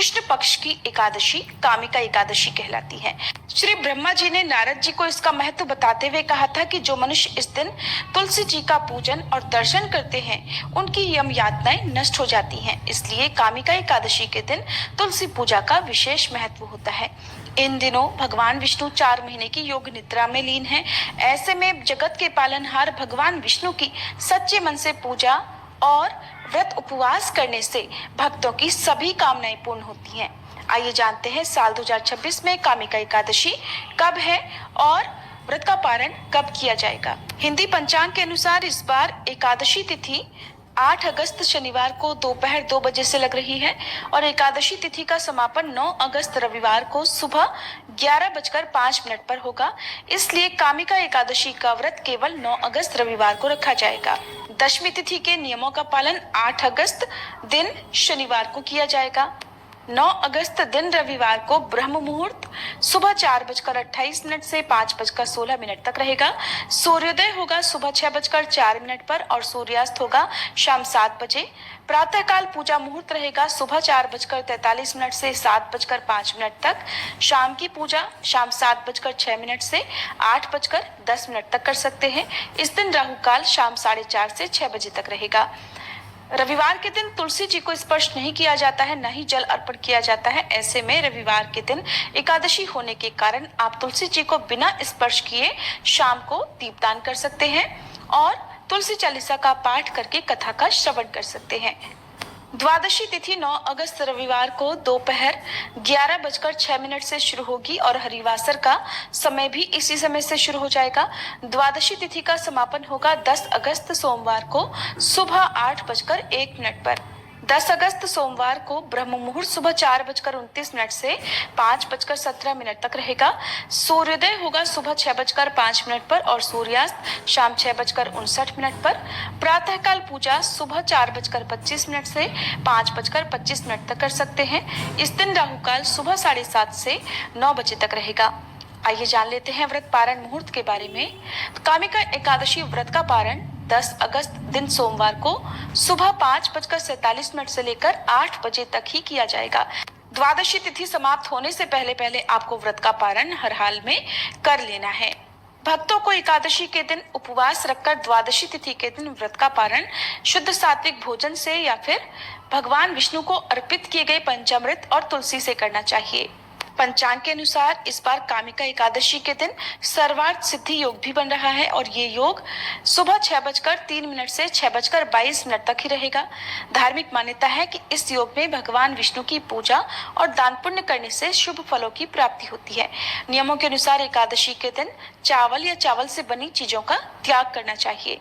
कृष्ण पक्ष की एकादशी कामिका एकादशी कहलाती है। श्री ब्रह्मा जी ने नारद जी को इसका महत्व बताते हुए कहा था कि जो मनुष्य इस दिन तुलसी जी का पूजन और दर्शन करते हैं उनकी यम यातनाएं नष्ट हो जाती हैं। इसलिए कामिका एकादशी के दिन तुलसी पूजा का विशेष महत्व होता है। इन दिनों भगवान विष्णु 4 महीने की योग निद्रा में लीन हैं। ऐसे में जगत के पालनहार भगवान विष्णु की सच्चे मन से पूजा और व्रत उपवास करने से भक्तों की सभी कामनाएं पूर्ण होती हैं। आइए जानते हैं साल 2026 में कामिका एकादशी कब है और व्रत का पारण कब किया जाएगा। हिंदी पंचांग के अनुसार इस बार एकादशी तिथि 8 अगस्त शनिवार को दोपहर 2 बजे से लग रही है और एकादशी तिथि का समापन 9 अगस्त रविवार को सुबह 11:05 पर होगा। इसलिए कामिका एकादशी का व्रत केवल 9 अगस्त रविवार को रखा जाएगा। दशमी तिथि के नियमों का पालन 8 अगस्त दिन शनिवार को किया जाएगा। 9 अगस्त दिन रविवार को ब्रह्म मुहूर्त सुबह 4:28 से 5:16 तक रहेगा। सूर्योदय होगा सुबह 6:04 पर और सूर्यास्त होगा शाम 7 बजे। प्रातःकाल पूजा मुहूर्त रहेगा सुबह 4:43 से 7:05 तक। शाम की पूजा शाम 7:06 से 8:10 तक कर सकते हैं। इस दिन राहु काल शाम 4:30 से 6 बजे तक रहेगा। रविवार के दिन तुलसी जी को स्पर्श नहीं किया जाता है, न ही जल अर्पण किया जाता है। ऐसे में रविवार के दिन एकादशी होने के कारण आप तुलसी जी को बिना स्पर्श किए शाम को दीपदान कर सकते हैं और तुलसी चालीसा का पाठ करके कथा का श्रवण कर सकते हैं। द्वादशी तिथि 9 अगस्त रविवार को दोपहर 11:06 से शुरू होगी और हरिवासर का समय भी इसी समय से शुरू हो जाएगा। द्वादशी तिथि का समापन होगा 10 अगस्त सोमवार को सुबह 8:01 पर। 10 अगस्त सोमवार को ब्रह्म मुहूर्त सुबह 4:29 से 5:17 तक रहेगा। सूर्योदय होगा सुबह 6:05 पर और सूर्यास्त शाम 6:59 पर। प्रातःकाल पूजा सुबह 4:25 से 5:25 तक कर सकते हैं। इस दिन राहु काल सुबह 7:30 से 9 बजे तक रहेगा। आइए जान लेते हैं व्रत पारण मुहूर्त के बारे में। कामिका एकादशी व्रत का पारण 10 अगस्त दिन सोमवार को सुबह 5:47 से लेकर 8 बजे तक ही किया जाएगा। द्वादशी तिथि समाप्त होने से पहले पहले आपको व्रत का पारण हर हाल में कर लेना है। भक्तों को एकादशी के दिन उपवास रखकर द्वादशी तिथि के दिन व्रत का पारण शुद्ध सात्विक भोजन से या फिर भगवान विष्णु को अर्पित किए गए पंचामृत और तुलसी से करना चाहिए। पंचांग के अनुसार इस बार कामिका एकादशी के दिन सर्वार्थ सिद्धि योग भी बन रहा है और ये योग सुबह 6:03 से 6:22 तक ही रहेगा। धार्मिक मान्यता है कि इस योग में भगवान विष्णु की पूजा और दान पुण्य करने से शुभ फलों की प्राप्ति होती है। नियमों के अनुसार एकादशी के दिन चावल या चावल से बनी चीजों का त्याग करना चाहिए।